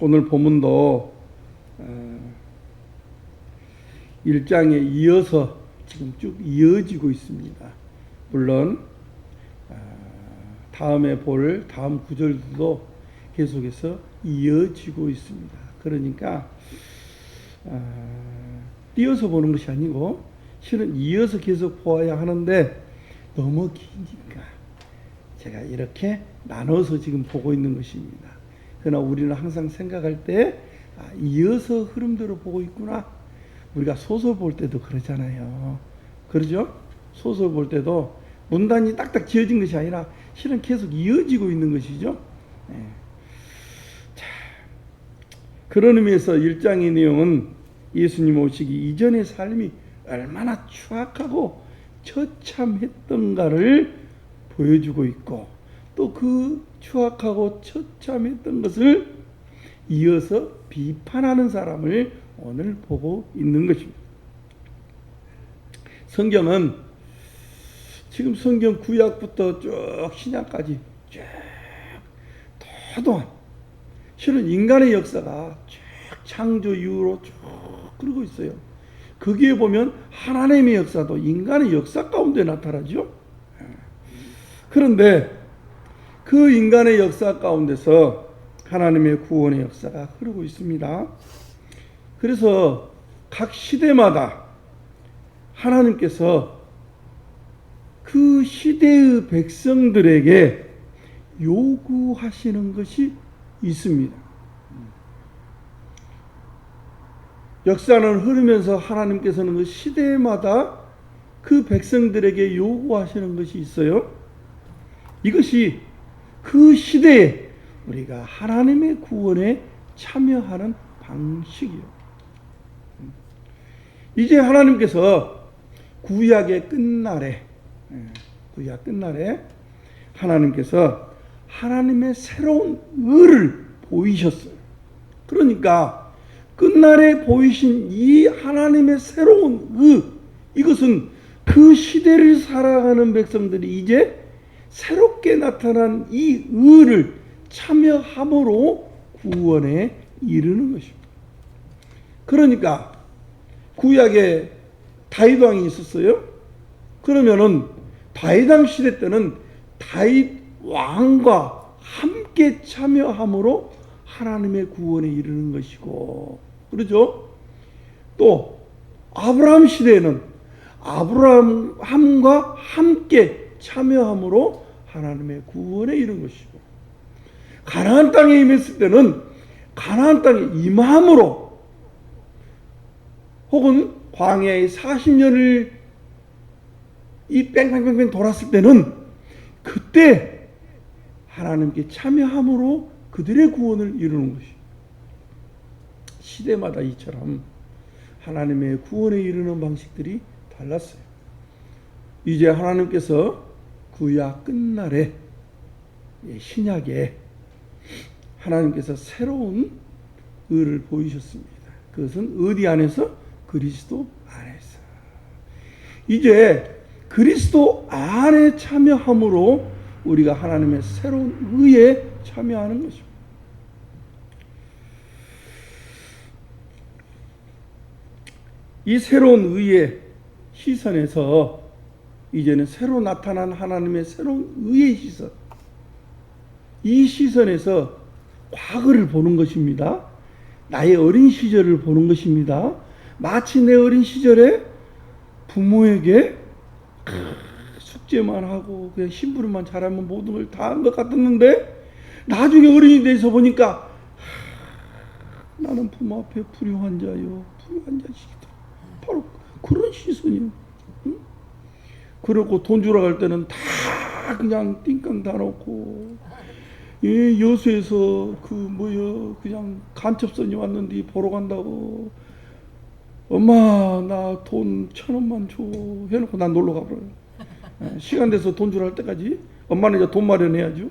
오늘 본문도 1장에 이어서 지금 쭉 이어지고 있습니다. 물론 다음에 볼 다음 구절도 계속해서 이어지고 있습니다. 그러니까 띄어서 보는 것이 아니고 실은 이어서 계속 보아야 하는데 너무 기니까 제가 이렇게 나눠서 지금 보고 있는 것입니다. 그러나 우리는 항상 생각할 때 이어서 흐름대로 보고 있구나. 우리가 소설 볼 때도 그러잖아요. 그러죠? 소설 볼 때도 문단이 딱딱 지어진 것이 아니라 실은 계속 이어지고 있는 것이죠. 네. 자, 그런 의미에서 1장의 내용은 예수님 오시기 이전의 삶이 얼마나 추악하고 처참했던가를 보여주고 있고 또 그 추악하고 처참했던 것을 이어서 비판하는 사람을 오늘 보고 있는 것입니다. 성경은 지금 성경 구약부터 쭉 신약까지 쭉 도도한 실은 인간의 역사가 쭉 창조 이후로 쭉 그러고 있어요. 거기에 보면 하나님의 역사도 인간의 역사 가운데 나타나죠. 그런데 그 인간의 역사 가운데서 하나님의 구원의 역사가 흐르고 있습니다. 그래서 각 시대마다 하나님께서 그 시대의 백성들에게 요구하시는 것이 있습니다. 역사는 흐르면서 하나님께서는 그 시대마다 그 백성들에게 요구하시는 것이 있어요. 이것이 그 시대에 우리가 하나님의 구원에 참여하는 방식이요. 이제 하나님께서 구약의 끝날에 하나님께서 하나님의 새로운 의를 보이셨어요. 그러니까 끝날에 보이신 이 하나님의 새로운 의, 이것은 그 시대를 살아가는 백성들이 이제 새롭게 나타난 이 의를 참여함으로 구원에 이르는 것입니다. 그러니까 구약에 다윗 왕이 있었어요. 그러면은 다윗 왕 시대 때는 다윗 왕과 함께 참여함으로 하나님의 구원에 이르는 것이고, 그렇죠? 또 아브라함 시대에는 아브라함과 함께 참여함으로 하나님의 구원에 이른 것이고, 가나안 땅에 임했을 때는 가나안 땅에 임함으로, 혹은 광야의 40년을 이 뺑뺑뺑뺑 돌았을 때는 그때 하나님께 참여함으로 그들의 구원을 이루는 것이, 시대마다 이처럼 하나님의 구원에 이르는 방식들이 달랐어요. 이제 하나님께서 구약 끝날에 신약에 하나님께서 새로운 의를 보이셨습니다. 그것은 어디 안에서? 그리스도 안에서. 이제 그리스도 안에 참여함으로 우리가 하나님의 새로운 의에 참여하는 것입니다. 이 새로운 의의 시선에서 이제는 새로 나타난 하나님의 새로운 의의 시선, 이 시선에서 과거를 보는 것입니다. 나의 어린 시절을 보는 것입니다. 마치 내 어린 시절에 부모에게 숙제만 하고 그냥 심부름만 잘하면 모든 걸 다 한 것 같았는데, 나중에 어른이 돼서 보니까 나는 부모 앞에 불효한 자요, 불효한 자식이다. 바로 그런 시선이요. 응? 그리고 돈 주러 갈 때는 다 그냥 띵깡 다 놓고, 여수에서 그냥 간첩선이 왔는데 보러 간다고, 엄마 나 돈 1,000원만 줘 해놓고 난 놀러 가버려요. 시간 돼서 돈 주러 할 때까지 엄마는 이제 돈 마련해야죠.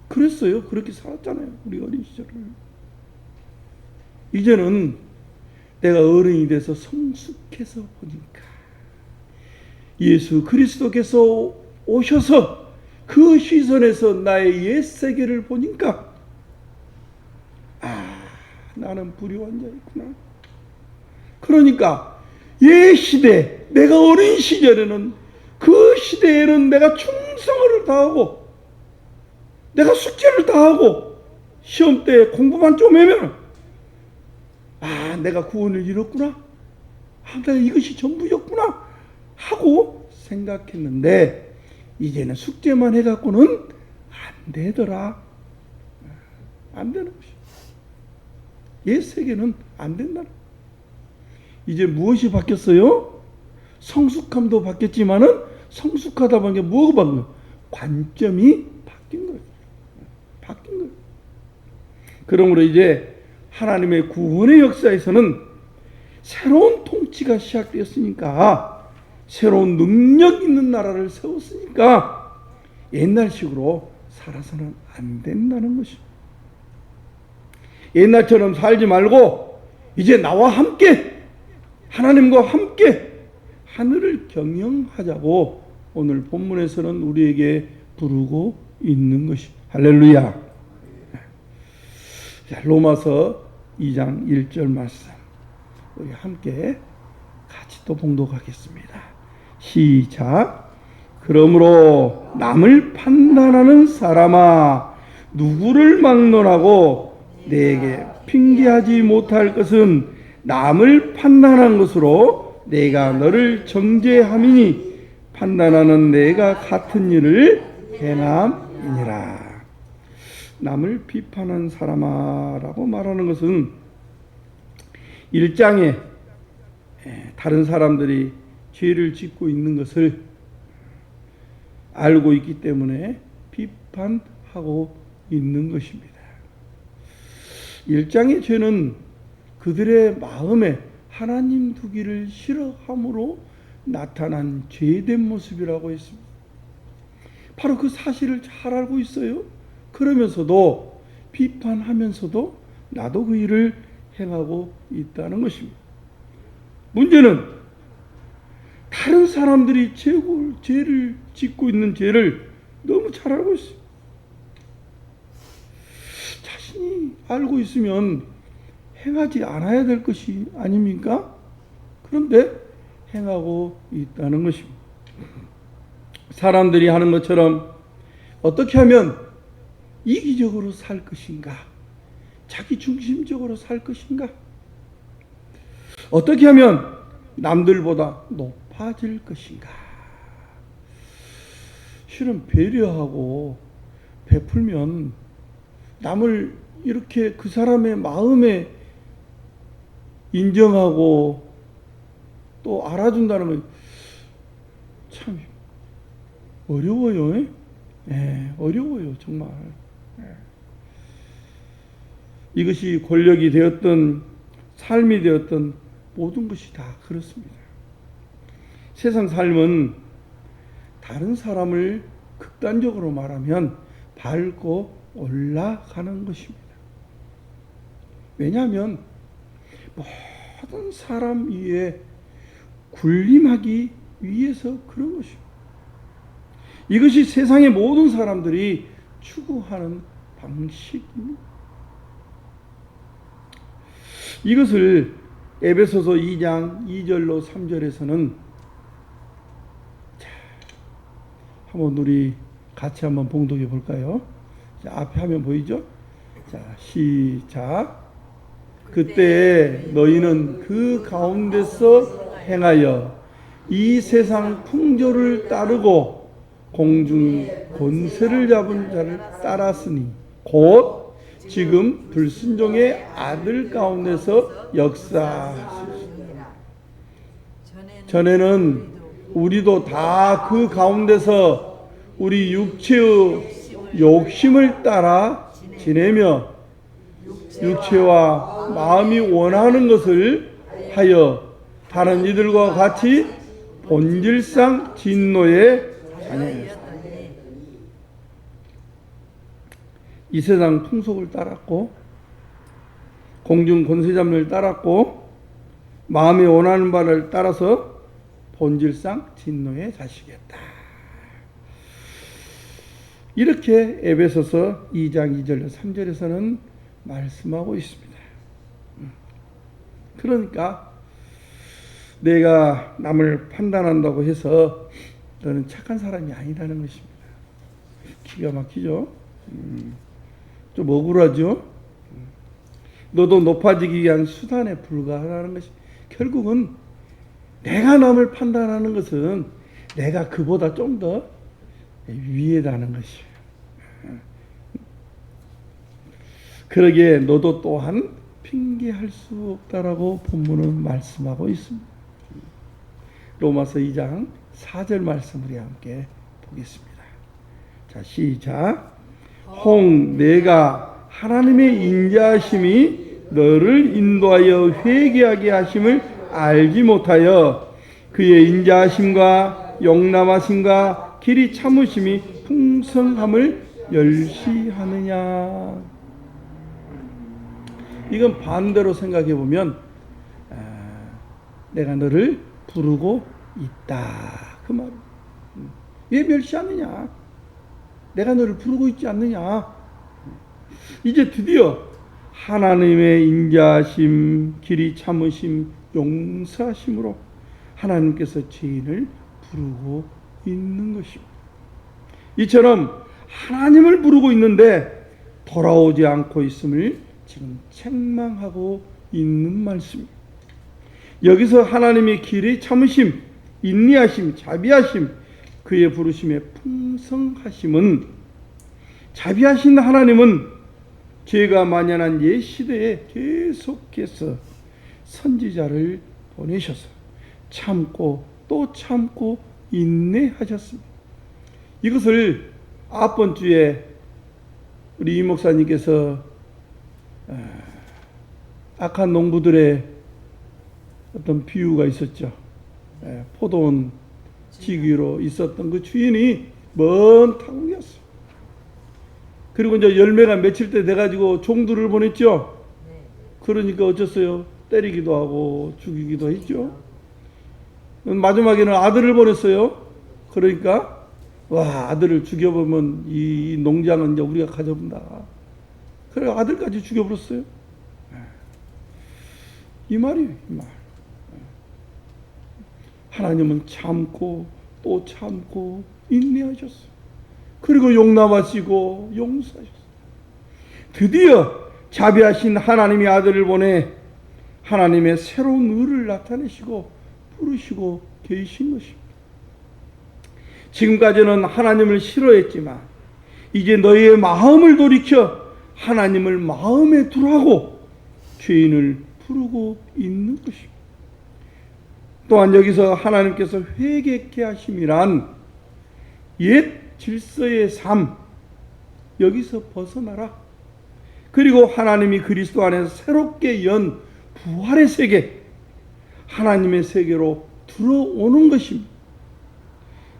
그랬어요. 그렇게 살았잖아요, 우리 어린 시절을. 이제는 내가 어른이 돼서 성숙해서 보니까 예수 그리스도께서 오셔서 그 시선에서 나의 옛 세계를 보니까 나는 불의한 자였구나. 그러니까 옛 시대, 내가 어린 시절에는 그 시대에는 내가 충성을 다하고 내가 숙제를 다하고 시험 때 공부만 좀 하면 내가 구원을 이뤘구나. 내가 이것이 전부였구나 하고 생각했는데 이제는 숙제만 해갖고는 안 되더라. 안 되는 것이. 옛 세계는 안 된다. 이제 무엇이 바뀌었어요? 성숙함도 바뀌었지만은 성숙하다 보니까 뭐가 바뀐 거예요? 관점이 바뀐 거예요. 바뀐 거예요. 그러므로 이제 하나님의 구원의 역사에서는 새로운 통치가 시작되었으니까, 새로운 능력 있는 나라를 세웠으니까 옛날식으로 살아서는 안 된다는 것이죠. 옛날처럼 살지 말고 이제 나와 함께, 하나님과 함께 하늘을 경영하자고 오늘 본문에서는 우리에게 부르고 있는 것이. 할렐루야. 자, 로마서 2장 1절 말씀 우리 함께 같이 또 봉독하겠습니다. 시작. 그러므로 남을 판단하는 사람아, 누구를 막론하고 내게 핑계하지 못할 것은 남을 판단한 것으로 내가 너를 정죄함이니 판단하는 내가 같은 일을 행함이니라. 남을 비판한 사람아라고 말하는 것은 1장에 다른 사람들이 죄를 짓고 있는 것을 알고 있기 때문에 비판하고 있는 것입니다. 1장의 죄는 그들의 마음에 하나님 두기를 싫어함으로 나타난 죄된 모습이라고 했습니다. 바로 그 사실을 잘 알고 있어요. 그러면서도 비판하면서도 나도 그 일을 행하고 있다는 것입니다. 문제는 다른 사람들이 죄를 짓고 있는 죄를 너무 잘 알고 있어요. 자신이 알고 있으면 행하지 않아야 될 것이 아닙니까? 그런데 행하고 있다는 것입니다. 사람들이 하는 것처럼 어떻게 하면 이기적으로 살 것인가? 자기 중심적으로 살 것인가? 어떻게 하면 남들보다 높아질 것인가? 실은 배려하고 베풀면 남을 이렇게 그 사람의 마음에 인정하고 또 알아준다는 건 참 어려워요. 어려워요, 정말. 이것이 권력이 되었던 삶이 되었던 모든 것이 다 그렇습니다. 세상 삶은 다른 사람을 극단적으로 말하면 밟고 올라가는 것입니다. 왜냐하면 모든 사람 위에 군림하기 위해서 그런 것입니다. 이것이 세상의 모든 사람들이 추구하는 방식입니다. 이것을 에베소서 2장 2절로 3절에서는 한번 우리 같이 한번 봉독해 볼까요? 자, 앞에 화면 보이죠? 자, 시작. 그때 너희는 그 가운데서 행하여 이 세상 풍조를 따르고 공중 권세를 잡은 자를 따랐으니 곧 지금 불순종의 아들 가운데서 역사하시니라. 전에는 우리도 다 그 가운데서 우리 육체의 욕심을 따라 지내며 육체와 마음이 원하는 것을 하여 다른 이들과 같이 본질상 진노의 자녀였습니다. 이 세상 풍속을 따랐고 공중 권세잡을 따랐고 마음이 원하는 바를 따라서 본질상 진노의 자식이었다. 이렇게 에베소서 2장 2절 3절에서는 말씀하고 있습니다. 그러니까 내가 남을 판단한다고 해서 너는 착한 사람이 아니라는 것입니다. 기가 막히죠? 좀 억울하죠? 너도 높아지기 위한 수단에 불과하다는 것이, 결국은 내가 남을 판단하는 것은 내가 그보다 좀 더 위에다는 것이에요. 그러기에 너도 또한 핑계할 수 없다라고 본문은 말씀하고 있습니다. 로마서 2장 4절 말씀 우리 함께 보겠습니다. 자, 시작. 혹 내가 하나님의 인자하심이 너를 인도하여 회개하게 하심을 알지 못하여 그의 인자하심과 용남하심과 길이 참으심이 풍성함을 멸시하느냐. 이건 반대로 생각해 보면 내가 너를 부르고 있다 그 말. 왜 멸시하느냐? 내가 너를 부르고 있지 않느냐? 이제 드디어 하나님의 인자하심, 길이 참으심, 용서하심으로 하나님께서 죄인을 부르고 있는 것입니다. 이처럼 하나님을 부르고 있는데 돌아오지 않고 있음을 지금 책망하고 있는 말씀입니다. 여기서 하나님의 길이 참으심, 인내하심, 자비하심, 그의 부르심의 풍성하심은, 자비하신 하나님은 죄가 만연한 옛 시대에 계속해서 선지자를 보내셔서 참고 또 참고 인내하셨습니다. 이것을 앞번 주에 우리 이 목사님께서 악한 농부들의 어떤 비유가 있었죠. 포도원 지기로 있었던 그 주인이 먼 타국이었어요. 그리고 이제 열매가 맺힐 때 돼가지고 종들을 보냈죠. 그러니까 어쩌어요? 때리기도 하고 죽이기도 했죠. 마지막에는 아들을 보냈어요. 그러니까 와, 아들을 죽여보면 이 농장은 이제 우리가 가져본다. 그래 아들까지 죽여버렸어요. 이 말이에요, 이 말. 하나님은 참고 또 참고 인내하셨어요. 그리고 용납하시고 용서하셨어요. 드디어 자비하신 하나님의 아들을 보내 하나님의 새로운 의를 나타내시고 부르시고 계신 것입니다. 지금까지는 하나님을 싫어했지만 이제 너희의 마음을 돌이켜 하나님을 마음에 두라고 죄인을 부르고 있는 것입니다. 또한 여기서 하나님께서 회개케 하심이란 옛 질서의 삶, 여기서 벗어나라. 그리고 하나님이 그리스도 안에서 새롭게 연 부활의 세계, 하나님의 세계로 들어오는 것입니다.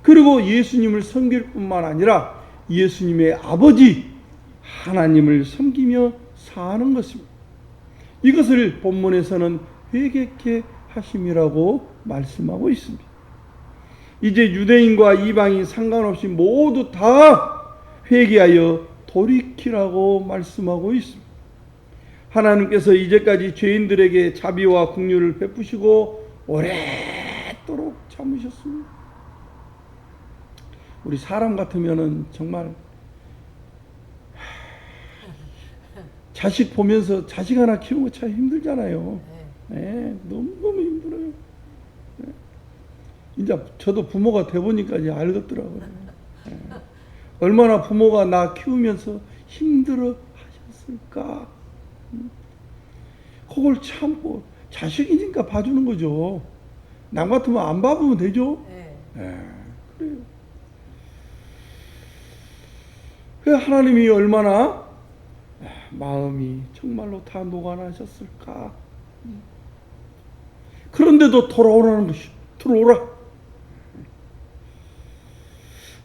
그리고 예수님을 섬길 뿐만 아니라 예수님의 아버지 하나님을 섬기며 사는 것입니다. 이것을 본문에서는 회개케 하심이라고 말씀하고 있습니다. 이제 유대인과 이방인 상관없이 모두 다 회개하여 돌이키라고 말씀하고 있습니다. 하나님께서 이제까지 죄인들에게 자비와 긍휼을 베푸시고 오랫도록 참으셨습니다. 우리 사람 같으면은 정말 자식 보면서 자식 하나 키우는 거 참 힘들잖아요. 네, 너무너무 힘들어요. 네. 이제 저도 부모가 돼보니까 이제 알겠더라고요. 네. 얼마나 부모가 나 키우면서 힘들어 하셨을까. 그걸 참고 자식이니까 봐주는 거죠. 남 같으면 안 봐보면 되죠. 네, 그래요. 그 하나님이 얼마나 마음이 정말로 다 녹아나셨을까. 그런데도 돌아오라는 것이, 들어오라.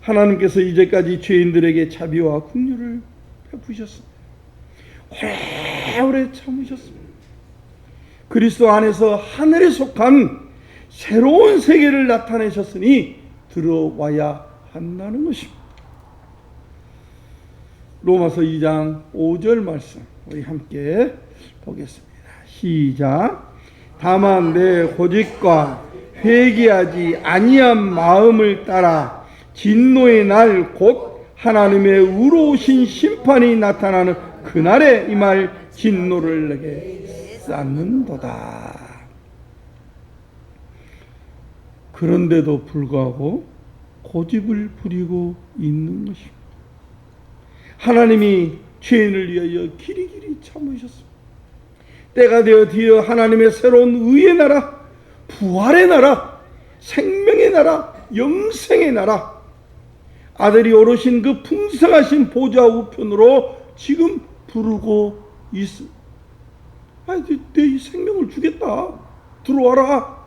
하나님께서 이제까지 죄인들에게 자비와 긍휼을 베푸셨습니다. 오래오래 참으셨습니다. 그리스도 안에서 하늘에 속한 새로운 세계를 나타내셨으니 들어와야 한다는 것입니다. 로마서 2장 5절 말씀 우리 함께 보겠습니다. 시작. 다만 내 고집과 회개하지 아니한 마음을 따라 진노의 날 곧 하나님의 의로우신 심판이 나타나는 그날에 임할 진노를 내게 쌓는도다. 그런데도 불구하고 고집을 부리고 있는 것입니다. 하나님이 죄인을 위하여 길이길이 참으셨습니다. 때가 되어 드디어 하나님의 새로운 의의 나라, 부활의 나라, 생명의 나라, 영생의 나라, 아들이 오르신 그 풍성하신 보좌 우편으로 지금 부르고 있습니다. 내 생명을 주겠다. 들어와라.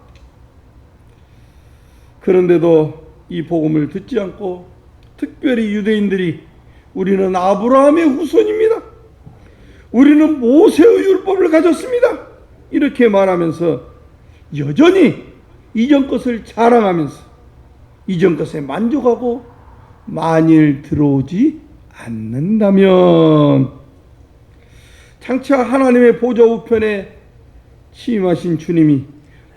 그런데도 이 복음을 듣지 않고 특별히 유대인들이 우리는 아브라함의 후손입니다. 우리는 모세의 율법을 가졌습니다. 이렇게 말하면서 여전히 이전 것을 자랑하면서 이전 것에 만족하고 만일 들어오지 않는다면 장차 하나님의 보좌 우편에 취임하신 주님이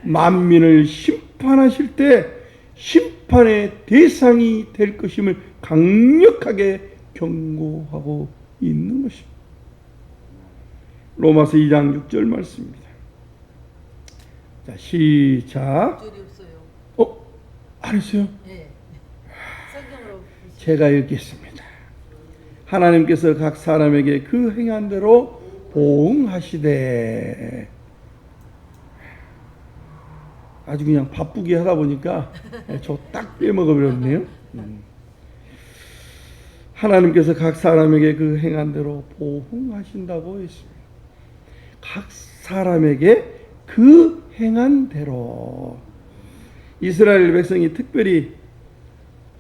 만민을 심판하실 때 심판의 대상이 될 것임을 강력하게 경고하고 있는 것입니다. 로마서 2장 6절 말씀입니다. 자, 시작. 6절이 없어요. 안 했어요? 네. 성경으로 제가 읽겠습니다. 하나님께서 각 사람에게 그 행한 대로 보응하시되. 아주 그냥 바쁘게 하다 보니까 저 딱 빼먹어버렸네요. 하나님께서 각 사람에게 그 행한 대로 보응하신다고 했습니다. 각 사람에게 그 행한 대로. 이스라엘 백성이 특별히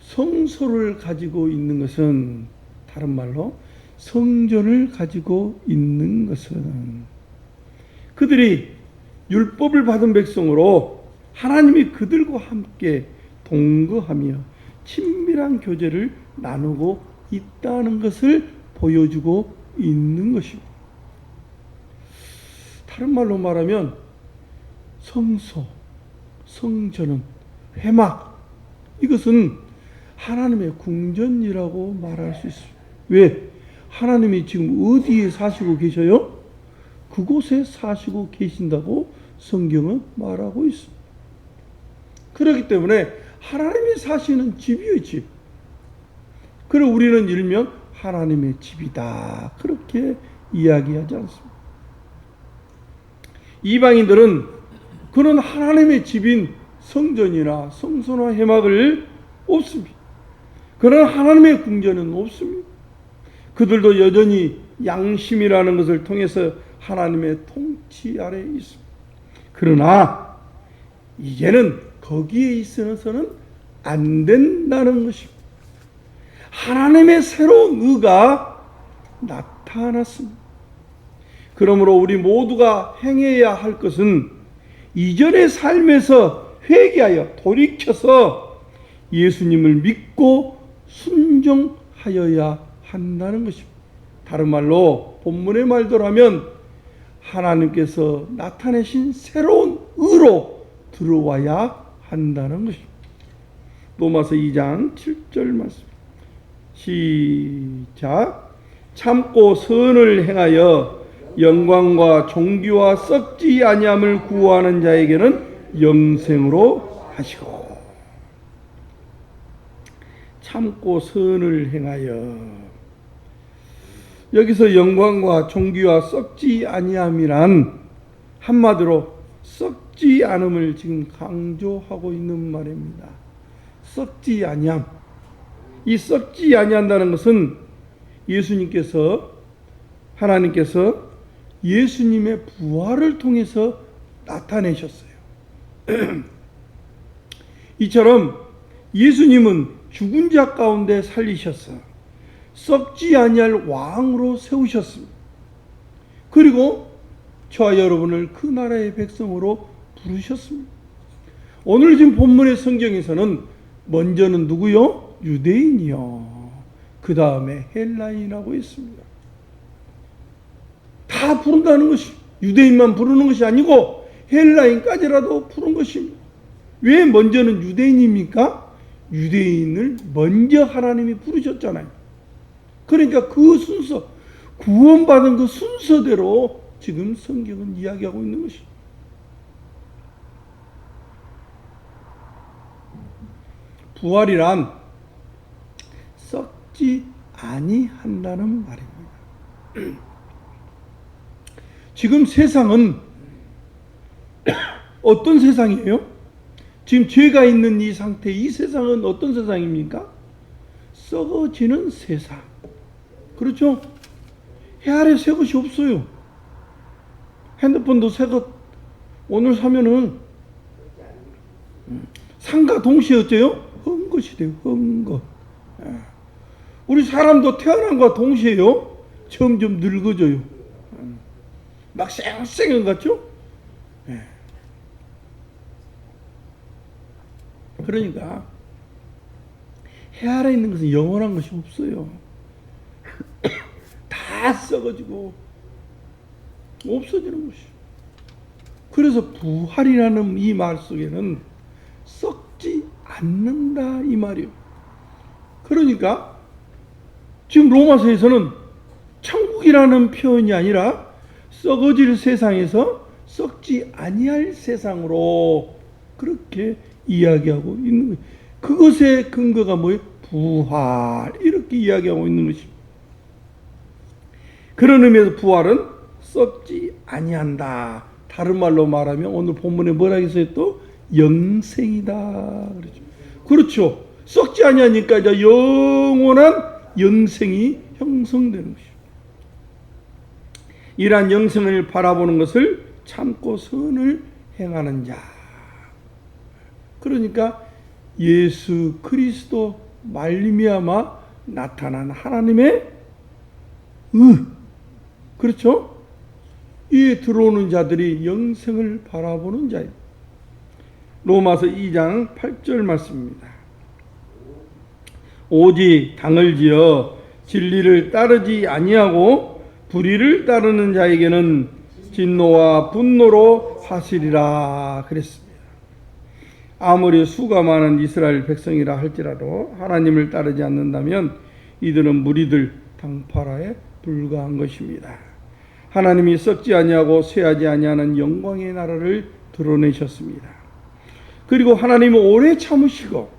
성소를 가지고 있는 것은, 다른 말로 성전을 가지고 있는 것은, 그들이 율법을 받은 백성으로 하나님이 그들과 함께 동거하며 친밀한 교제를 나누고 있다는 것을 보여주고 있는 것입니다. 다른 말로 말하면 성소, 성전은, 회막, 이것은 하나님의 궁전이라고 말할 수 있습니다. 왜? 하나님이 지금 어디에 사시고 계셔요? 그곳에 사시고 계신다고 성경은 말하고 있습니다. 그렇기 때문에 하나님이 사시는 집이에요, 집. 그리고 우리는 일명 하나님의 집이다, 그렇게 이야기하지 않습니다. 이방인들은 그런 하나님의 집인 성전이나 성소나 회막을 없습니다. 그런 하나님의 궁전은 없습니다. 그들도 여전히 양심이라는 것을 통해서 하나님의 통치 아래에 있습니다. 그러나 이제는 거기에 있어서는 안 된다는 것입니다. 하나님의 새로운 의가 나타났습니다. 그러므로 우리 모두가 행해야 할 것은 이전의 삶에서 회개하여 돌이켜서 예수님을 믿고 순종하여야 한다는 것입니다. 다른 말로 본문의 말대로 하면 하나님께서 나타내신 새로운 의로 들어와야 한다는 것입니다. 로마서 2장 7절 말씀. 시작. 참고 선을 행하여 영광과 존귀와 썩지 아니함을 구하는 자에게는 영생으로 하시고. 참고 선을 행하여. 여기서 영광과 존귀와 썩지 아니함이란 한마디로 썩지 않음을 지금 강조하고 있는 말입니다. 썩지 아니함. 이 썩지 아니한다는 것은 예수님께서, 하나님께서 예수님의 부활을 통해서 나타내셨어요. 이처럼 예수님은 죽은 자 가운데 살리셔서 썩지 아니할 왕으로 세우셨습니다. 그리고 저와 여러분을 그 나라의 백성으로 부르셨습니다. 오늘 지금 본문의 성경에서는 먼저는 누구요? 유대인이요. 그 다음에 헬라인이라고 했습니다. 다 부른다는 것이 유대인만 부르는 것이 아니고 헬라인까지라도 부른 것입니다. 왜 먼저는 유대인입니까? 유대인을 먼저 하나님이 부르셨잖아요. 그러니까 그 순서, 구원받은 그 순서대로 지금 성경은 이야기하고 있는 것입니다. 부활이란 썩지 아니한다는 말입니다. 지금 세상은 어떤 세상이에요? 지금 죄가 있는 이 상태, 이 세상은 어떤 세상입니까? 썩어지는 세상. 그렇죠? 해 아래 새 것이 없어요. 핸드폰도 새 것, 오늘 사면은 상가 동시에 어째요? 헛것이 돼요. 헛것. 우리 사람도 태어난 것과 동시에요. 점점 늙어져요. 막 쌩쌩한 것 같죠? 그러니까 해 아래 있는 것은 영원한 것이 없어요. 다 썩어지고 없어지는 것이요. 그래서 부활이라는 이 말 속에는 썩지 않는다 이 말이요. 그러니까 지금 로마서에서는 천국이라는 표현이 아니라 썩어질 세상에서 썩지 아니할 세상으로 그렇게 이야기하고 있는 거예요. 그것의 근거가 뭐예요? 부활. 이렇게 이야기하고 있는 것입니다. 그런 의미에서 부활은 썩지 아니한다. 다른 말로 말하면 오늘 본문에 뭐라 했어요? 또 영생이다. 그렇죠. 그렇죠. 썩지 아니하니까 이제 영원한 영생이 형성되는 것이죠. 이러한 영생을 바라보는 것을 참고 선을 행하는 자. 그러니까 예수 그리스도 말미암아 나타난 하나님의 그렇죠? 이에 들어오는 자들이 영생을 바라보는 자입니다. 로마서 2장 8절 말씀입니다. 오직 당을 지어 진리를 따르지 아니하고 불의를 따르는 자에게는 진노와 분노로 하시리라 그랬습니다. 아무리 수가 많은 이스라엘 백성이라 할지라도 하나님을 따르지 않는다면 이들은 무리들 당파라에 불과한 것입니다. 하나님이 썩지 아니하고 쇠하지 아니하는 영광의 나라를 드러내셨습니다. 그리고 하나님은 오래 참으시고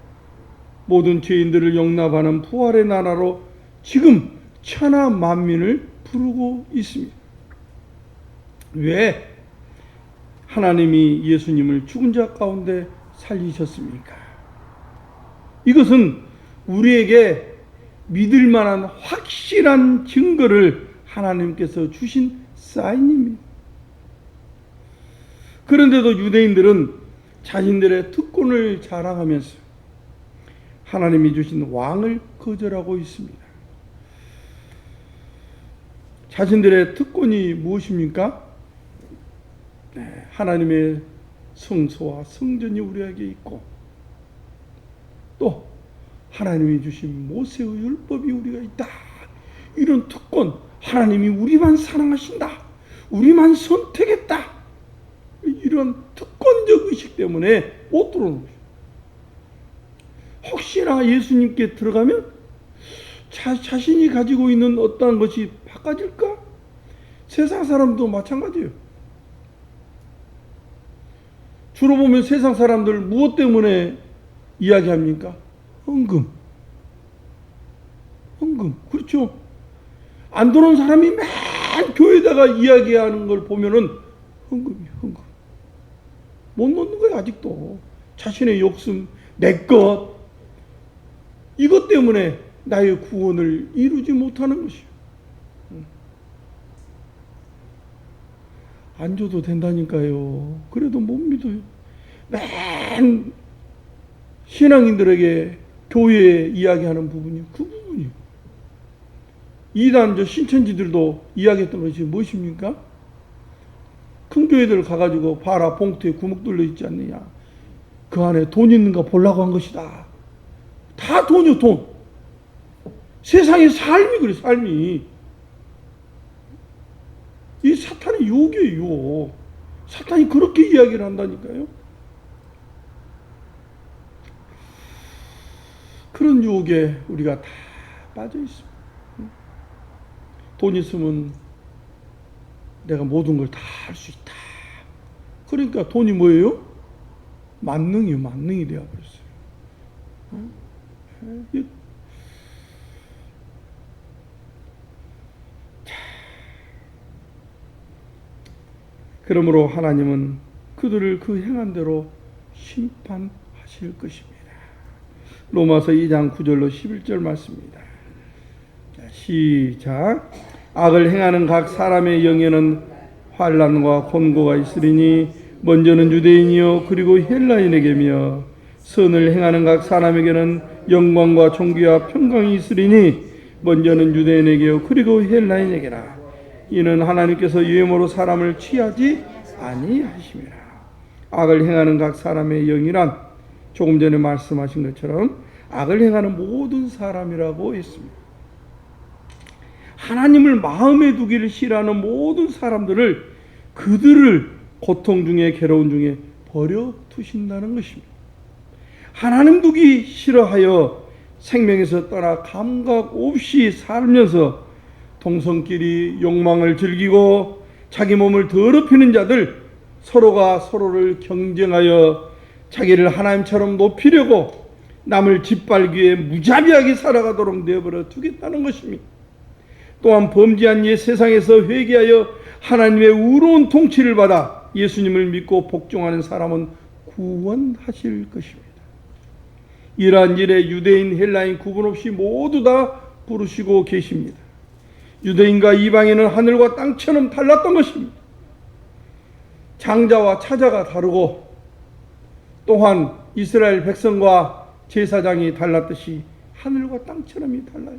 모든 죄인들을 용납하는 부활의 나라로 지금 천하 만민을 부르고 있습니다. 왜 하나님이 예수님을 죽은 자 가운데 살리셨습니까? 이것은 우리에게 믿을 만한 확실한 증거를 하나님께서 주신 사인입니다. 그런데도 유대인들은 자신들의 특권을 자랑하면서 하나님이 주신 왕을 거절하고 있습니다. 자신들의 특권이 무엇입니까? 하나님의 성소와 성전이 우리에게 있고 또 하나님이 주신 모세의 율법이 우리가 있다. 이런 특권, 하나님이 우리만 사랑하신다. 우리만 선택했다. 이런 특권적 의식 때문에 못 들어오는 거죠. 혹시나 예수님께 들어가면 자신이 가지고 있는 어떠한 것이 바꿔질까? 세상 사람도 마찬가지예요. 주로 보면 세상 사람들 무엇 때문에 이야기합니까? 헌금. 그렇죠. 안 들어온 사람이 맨 교회에다가 이야기하는 걸 보면은 헌금이에요. 못 놓는 거예요. 아직도. 자신의 욕심, 내 것. 이것 때문에 나의 구원을 이루지 못하는 것이에요. 안 줘도 된다니까요. 그래도 못 믿어요. 맨 신앙인들에게 교회에 이야기하는 부분이 그 부분이에요. 이단 신천지들도 이야기했던 것이 무엇입니까? 큰 교회들 가가지고 봐라, 봉투에 구멍 뚫려 있지 않느냐. 그 안에 돈 있는가 보려고 한 것이다. 다 돈이요, 돈. 세상의 삶이 그래, 삶이. 이 사탄의 유혹이에요, 유혹. 사탄이 그렇게 이야기를 한다니까요. 그런 유혹에 우리가 다 빠져 있습니다. 돈 있으면 내가 모든 걸 다 할 수 있다. 그러니까 돈이 뭐예요? 만능이요, 만능이 되어버렸어요. 그러므로 하나님은 그들을 그 행한 대로 심판하실 것입니다. 로마서 2장 9절로 11절 말씀입니다. 시작. 악을 행하는 각 사람의 영에는 환난과 곤고가 있으리니 먼저는 유대인이요 그리고 헬라인에게며 선을 행하는 각 사람에게는 영광과 존귀와 평강이 있으리니 먼저는 유대인에게요 그리고 헬라인에게라. 이는 하나님께서 유행으로 사람을 취하지 아니하심이라. 악을 행하는 각 사람의 영이란 조금 전에 말씀하신 것처럼 악을 행하는 모든 사람이라고 했습니다. 하나님을 마음에 두기를 싫어하는 모든 사람들을 그들을 고통 중에 괴로운 중에 버려 두신다는 것입니다. 하나님 두기 싫어하여 생명에서 떠나 감각 없이 살면서 동성끼리 욕망을 즐기고 자기 몸을 더럽히는 자들, 서로가 서로를 경쟁하여 자기를 하나님처럼 높이려고 남을 짓밟기 위해 무자비하게 살아가도록 내버려 두겠다는 것입니다. 또한 범죄한 옛 세상에서 회개하여 하나님의 의로운 통치를 받아 예수님을 믿고 복종하는 사람은 구원하실 것입니다. 이러한 일에 유대인, 헬라인 구분 없이 모두 다 부르시고 계십니다. 유대인과 이방인은 하늘과 땅처럼 달랐던 것입니다. 장자와 차자가 다르고 또한 이스라엘 백성과 제사장이 달랐듯이 하늘과 땅처럼이 달라요.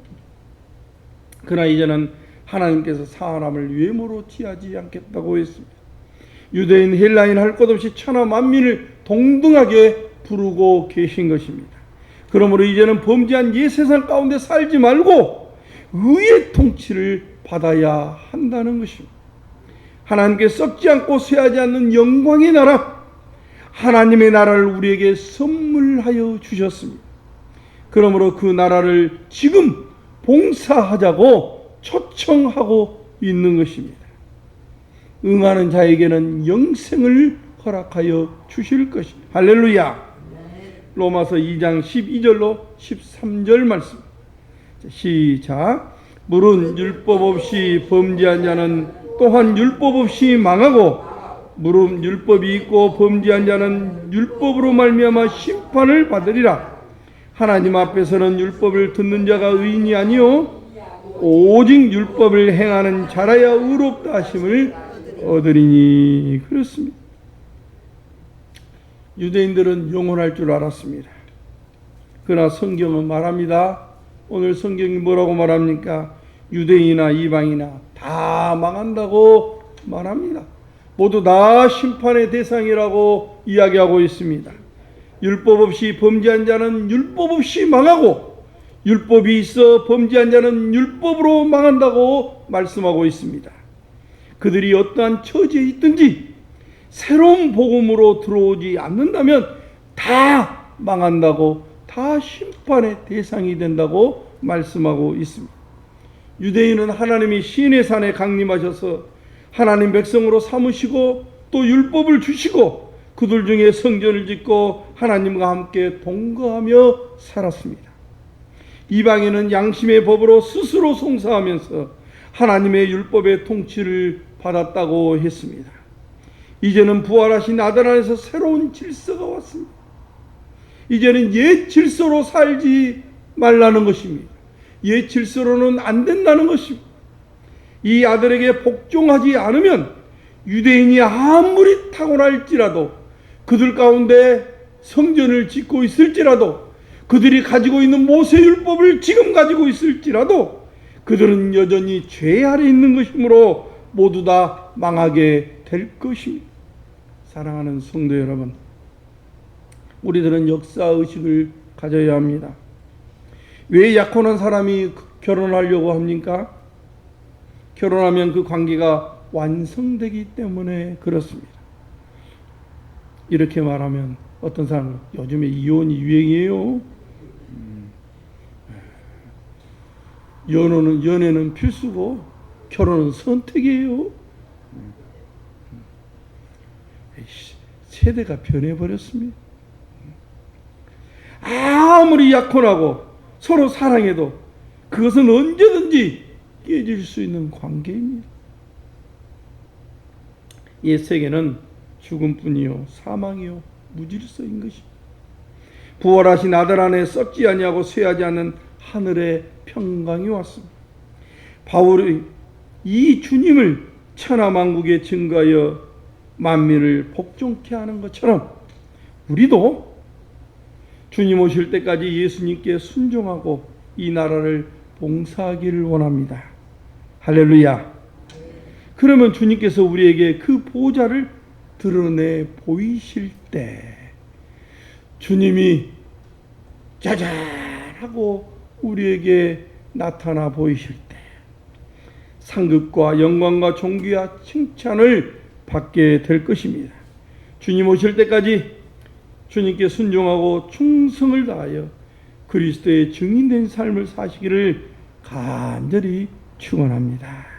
그러나 이제는 하나님께서 사람을 외모로 취하지 않겠다고 했습니다. 유대인, 헬라인 할 것 없이 천하 만민을 동등하게 부르고 계신 것입니다. 그러므로 이제는 범죄한 옛 세상 가운데 살지 말고 의의 통치를 받아야 한다는 것입니다. 하나님께 썩지 않고 쇠하지 않는 영광의 나라, 하나님의 나라를 우리에게 선물하여 주셨습니다. 그러므로 그 나라를 지금 봉사하자고 초청하고 있는 것입니다. 응하는 자에게는 영생을 허락하여 주실 것입니다. 할렐루야. 로마서 2장 12절로 13절 말씀. 시작. 물은 율법 없이 범죄한 자는 또한 율법 없이 망하고 물은 율법이 있고 범죄한 자는 율법으로 말미암아 심판을 받으리라. 하나님 앞에서는 율법을 듣는 자가 의인이 아니요 오직 율법을 행하는 자라야 의롭다 하심을 얻으리니. 그렇습니다. 유대인들은 영원할 줄 알았습니다. 그러나 성경은 말합니다. 오늘 성경이 뭐라고 말합니까? 유대인이나 이방이나 다 망한다고 말합니다. 모두 다 심판의 대상이라고 이야기하고 있습니다. 율법 없이 범죄한 자는 율법 없이 망하고 율법이 있어 범죄한 자는 율법으로 망한다고 말씀하고 있습니다. 그들이 어떠한 처지에 있든지 새로운 복음으로 들어오지 않는다면 다 망한다고, 다 심판의 대상이 된다고 말씀하고 있습니다. 유대인은 하나님이 시내 산에 강림하셔서 하나님 백성으로 삼으시고 또 율법을 주시고 그들 중에 성전을 짓고 하나님과 함께 동거하며 살았습니다. 이방인은 양심의 법으로 스스로 송사하면서 하나님의 율법의 통치를 받았다고 했습니다. 이제는 부활하신 아들 안에서 새로운 질서가 왔습니다. 이제는 옛 질서로 살지 말라는 것입니다. 옛 질서로는 안 된다는 것입니다. 이 아들에게 복종하지 않으면 유대인이 아무리 탁월할지라도, 그들 가운데 성전을 짓고 있을지라도, 그들이 가지고 있는 모세율법을 지금 가지고 있을지라도 그들은 여전히 죄 아래 있는 것이므로 모두 다 망하게 될 것입니다. 사랑하는 성도 여러분, 우리들은 역사의식을 가져야 합니다. 왜 약혼한 사람이 결혼하려고 합니까? 결혼하면 그 관계가 완성되기 때문에 그렇습니다. 이렇게 말하면 어떤 사람은 요즘에 이혼이 유행이에요. 연애는 필수고 결혼은 선택이에요. 세대가 변해버렸습니다. 아무리 약혼하고 서로 사랑해도 그것은 언제든지 깨질 수 있는 관계입니다. 이 세계는 죽음뿐이요 사망이요 무질서인 것입니다. 부활하신 아들 안에 썩지 아니하고 쇠하지 않는 하늘의 평강이 왔습니다. 바울이 이 주님을 천하만국에 증거하여 만민을 복종케 하는 것처럼 우리도 주님 오실 때까지 예수님께 순종하고 이 나라를 봉사하기를 원합니다. 할렐루야. 그러면 주님께서 우리에게 그 보좌를 드러내 보이실 때 주님이 짜잔하고 우리에게 나타나 보이실 때 상급과 영광과 존귀와 칭찬을 받게 될 것입니다. 주님 오실 때까지 주님께 순종하고 충성을 다하여 그리스도의 증인된 삶을 사시기를 간절히 축원합니다.